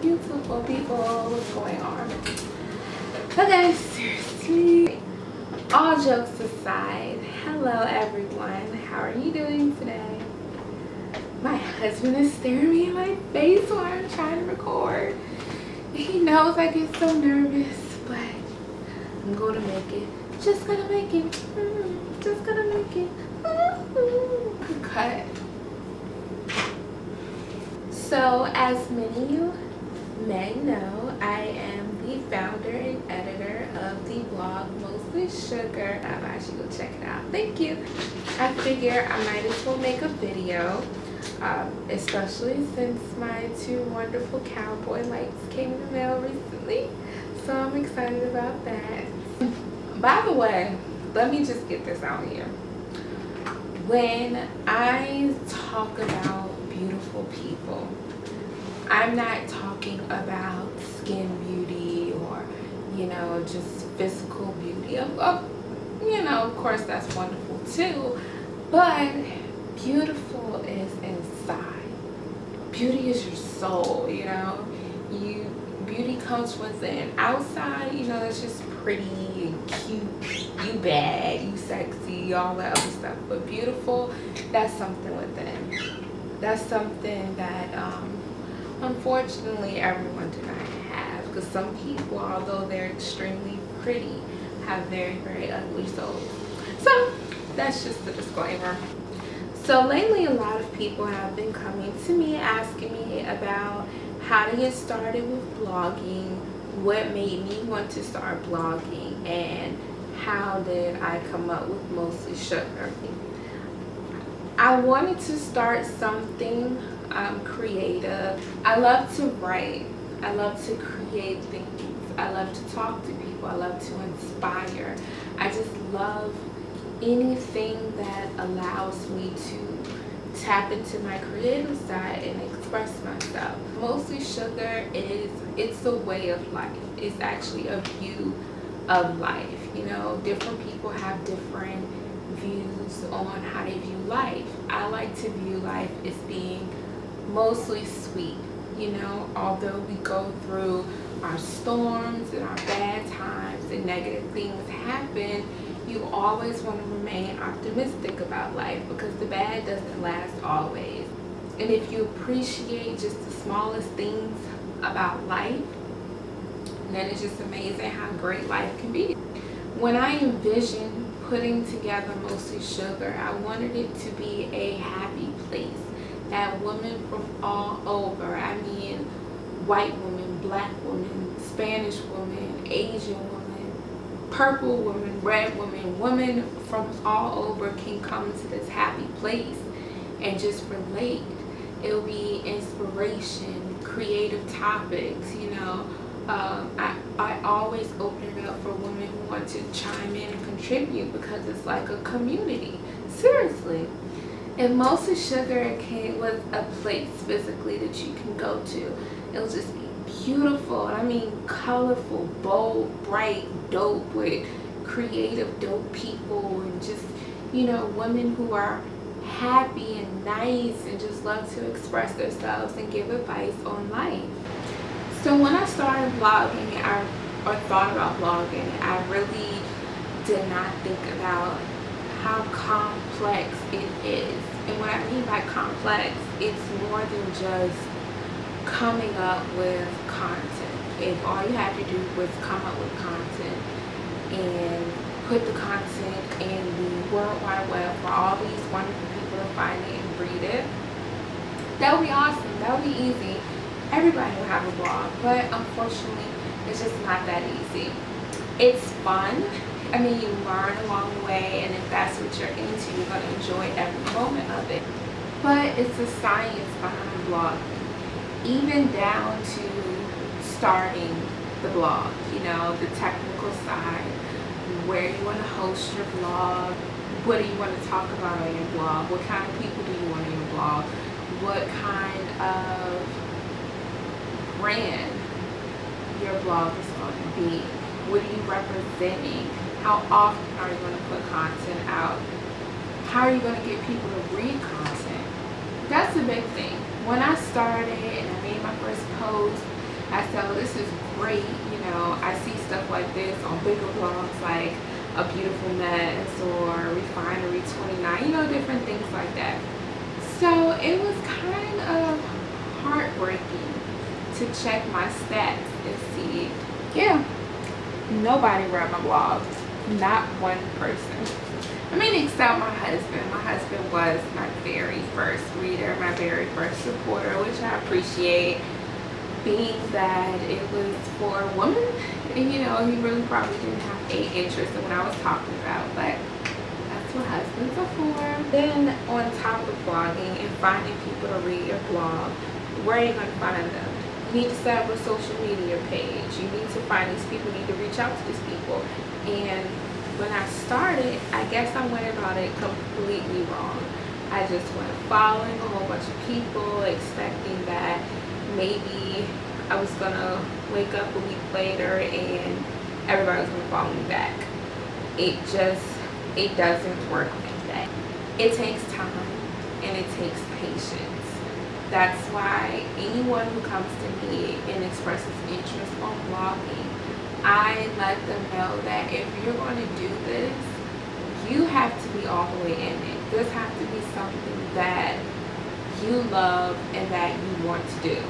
beautiful people. What's going on? Okay, seriously. All jokes aside, hello everyone. How are you doing today? My husband is staring me in my face while I'm trying to record. He knows I get so nervous, but I'm gonna make it. Just gonna make it. Just gonna make it. Cut. So, as many of you may know, I am the founder and editor of the blog Mostly Sugar. I'll actually go check it out. Thank you. I figure I might as well make a video, especially since my 2 wonderful cowboy lights came in the mail recently. So I'm excited about that. By the way, let me just get this out here. When I talk about beautiful people, I'm not talking about skin beauty or, just physical beauty. Of course that's wonderful too, but beautiful is inside. Beauty is your soul, beauty comes within. Outside, it's just pretty and cute, you bad, you sexy, all that other stuff. But beautiful, that's something within. That's something that unfortunately everyone do not have, because some people, although they're extremely pretty, have very, very ugly souls. So that's just the disclaimer. So lately, a lot of people have been coming to me asking me about how to get started with blogging, what made me want to start blogging, and how did I come up with Mostly Sugar. I wanted to start something creative. I love to write. I love to create things. I love to talk to people. I love to inspire. I just love anything that allows me to tap into my creative side and express myself. Mostly Sugar it's a way of life. It's actually a view of life. Different people have different views on how they view life. I like to view life as being mostly sweet. Although we go through our storms and our bad times and negative things happen, you always want to remain optimistic about life, because the bad doesn't last always. And if you appreciate just the smallest things about life, then it's just amazing how great life can be. When I envisioned putting together Mostly Sugar, I wanted it to be a happy place that women from all over, white women, black women, Spanish women, Asian women, purple women, red women, women from all over can come to this happy place and just relate. It'll be inspiration, creative topics, I always open it up for women who want to chime in and contribute, because it's like a community. Seriously. And Mostly Sugar was a place physically that you can go to. It'll just be beautiful. Colorful, bold, bright, dope, with creative, dope people, and just, women who are happy and nice and just love to express themselves and give advice on life. So when I started blogging, or thought about blogging, I really did not think about how complex it is. And what I mean by complex, it's more than just coming up with content. If all you had to do was come up with content and put the content in the World Wide Web for all these wonderful people to find it and read it, that would be awesome. That would be easy. Everybody will have a blog, but unfortunately, it's just not that easy. It's fun. You learn along the way, and if that's what you're into, you're going to enjoy every moment of it. But it's a science behind blogging, even down to starting the blog, the technical side, where you want to host your blog, what do you want to talk about on your blog, what kind of people do you want on your blog, what kind of brand your blog is going to be, what are you representing, how often are you going to put content out, how are you going to get people to read content. That's a big thing. When I started and I made my first post, I said, well, this is great. You know, I see stuff like this on bigger blogs like A Beautiful Mess or Refinery 29, you know, different things like that. So it was kind of heartbreaking to check my stats and see, yeah, nobody read my blog. Not one person. I mean, except my husband. My husband was my very first reader, my very first supporter, which I appreciate, being that it was for a woman. And, you know, he really probably didn't have a interest in what I was talking about, but that's what husbands are for. Then on top of blogging and finding people to read your blog, where are you going to find them? You need to set up a social media page. You need to find these people. You need to reach out to these people. And when I started, I guess I went about it completely wrong. I just went following a whole bunch of people, expecting that maybe I was gonna wake up a week later and everybody was gonna follow me back. It doesn't work like that. It takes time and it takes patience. That's why anyone who comes to me and expresses interest on blogging, I let them know that if you're going to do this, you have to be all the way in it. This has to be something that you love and that you want to do.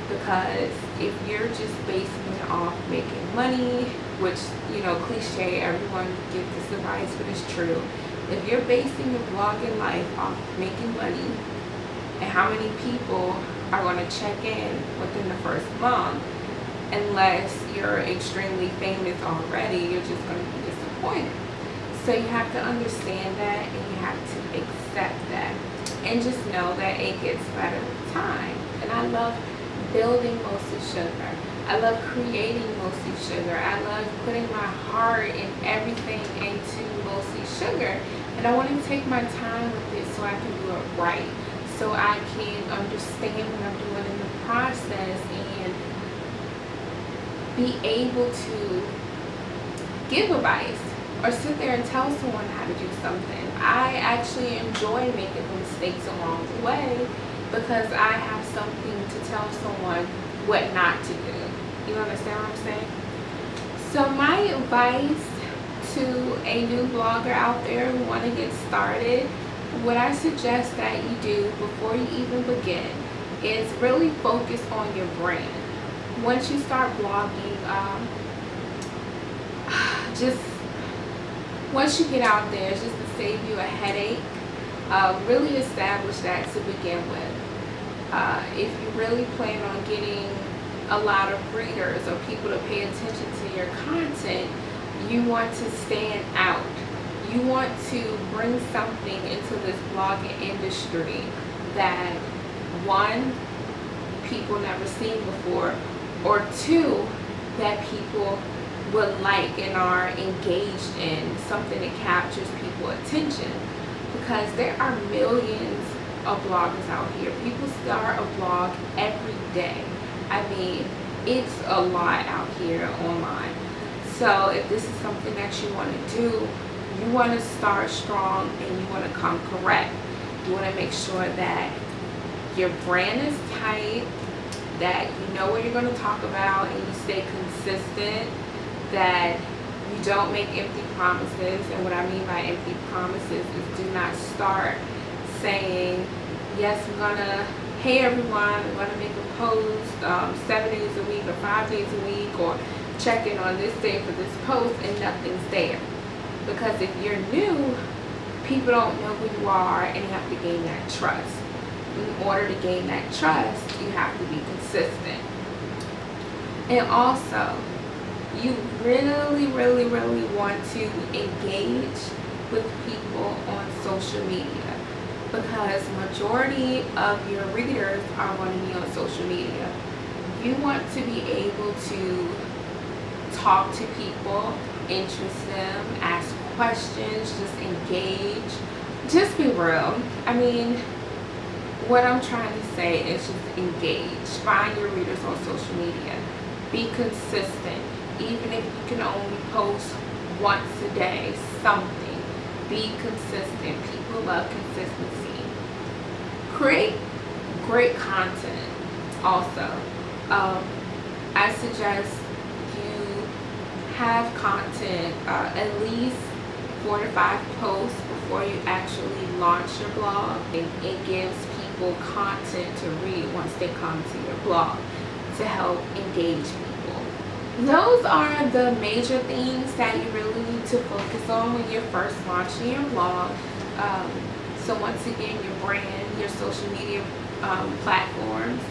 Because if you're just basing it off making money, which, you know, cliche, everyone gives this advice, but it's true. If you're basing your blogging life off making money and how many people are going to check in within the first month, unless you're extremely famous already, you're just going to be disappointed. So you have to understand that and you have to accept that. And just know that it gets better with time. And I love building Mostly Sugar. I love creating Mostly Sugar. I love putting my heart and everything into Mostly Sugar. And I want to take my time with it so I can do it right. So I can understand what I'm doing in the process and be able to give advice or sit there and tell someone how to do something. I actually enjoy making mistakes along the way because I have something to tell someone what not to do. You understand what I'm saying? So my advice to a new blogger out there who want to get started, what I suggest that you do before you even begin is really focus on your brand. Once you start blogging, once you get out there, just to save you a headache, really establish that to begin with. If you really plan on getting a lot of readers or people to pay attention to your content, you want to stand out. You want to bring something into this blogging industry that, one, people never seen before, or two, that people would like and are engaged in, something that captures people's attention. Because there are millions of bloggers out here. People start a blog every day. I mean, it's a lot out here online. So if this is something that you want to do, you want to start strong and you want to come correct. You want to make sure that your brand is tight, that you know what you're going to talk about and you stay consistent, that you don't make empty promises. And what I mean by empty promises is do not start saying, yes, I'm going to, hey everyone, I'm going to make a post 7 days a week or 5 days a week, or check in on this day for this post, and nothing's there. Because if you're new, people don't know who you are and you have to gain that trust. In order to gain that trust, you have to be consistent. And also, you really, really, really want to engage with people on social media, because majority of your readers are going to be on social media. You want to be able to talk to people, interest them, ask questions, just engage, just be real. I mean, what I'm trying to say is just engage. Find your readers on social media. Be consistent. Even if you can only post once a day, something. Be consistent. People love consistency. Create great content also. I suggest you have content, at least 4 to 5 posts before you actually launch your blog. It gives people content to read once they come to your blog to help engage people. Those are the major things that you really need to focus on when you're first launching your blog. So once again, your brand, your social media platforms,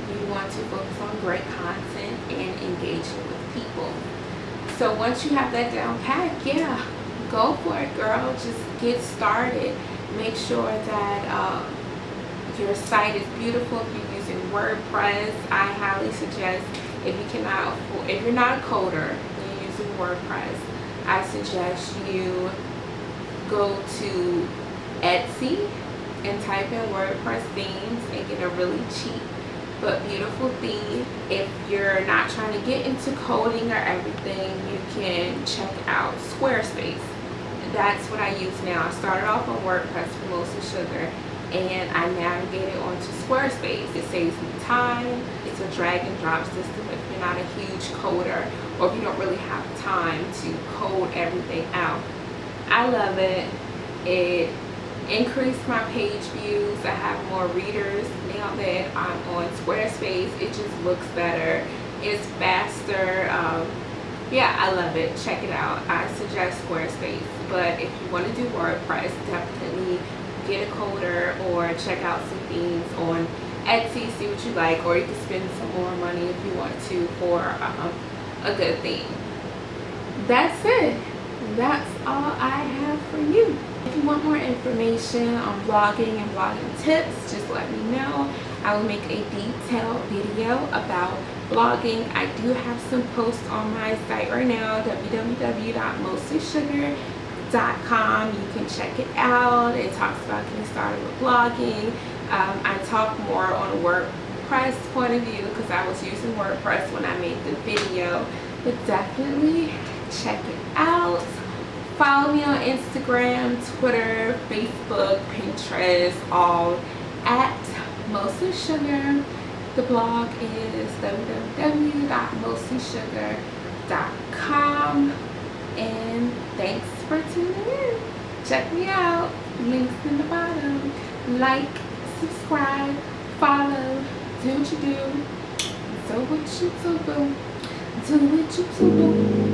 you want to focus on great content and engaging with people. So once you have that down pat, yeah, go for it, girl. Just get started. Make sure that your site is beautiful. If you're using WordPress, I highly suggest, if you're not a coder and you're using WordPress, I suggest you go to Etsy and type in WordPress themes and get a really cheap but beautiful theme. If you're not trying to get into coding or everything, you can check out Squarespace. That's what I use now. I started off on WordPress for Mostly Sugar, and I navigated onto Squarespace. It saves me time. It's a drag and drop system if you're not a huge coder, or if you don't really have time to code everything out. I love it. It increased my page views. I have more readers now that I'm on Squarespace. It just looks better. It's faster. Yeah, I love it. Check it out. I suggest Squarespace. But if you want to do WordPress, definitely get a coder or check out some themes on Etsy, see what you like, or you can spend some more money if you want to for a good theme. That's it. That's all I have for you. If you want more information on blogging and blogging tips, just let me know. I will make a detailed video about blogging. I do have some posts on my site right now, www.mostlysugar.com. You can check it out. It talks about getting started with blogging. I talk more on a WordPress point of view because I was using WordPress when I made the video. But definitely check it out. Follow me on Instagram, Twitter, Facebook, Pinterest, all at Mostly Sugar. The blog is www.mostlysugar.com. And thanks for tuning in. Check me out. Links in the bottom. Like, subscribe, follow, do what you do. Do what you do. Do what you do.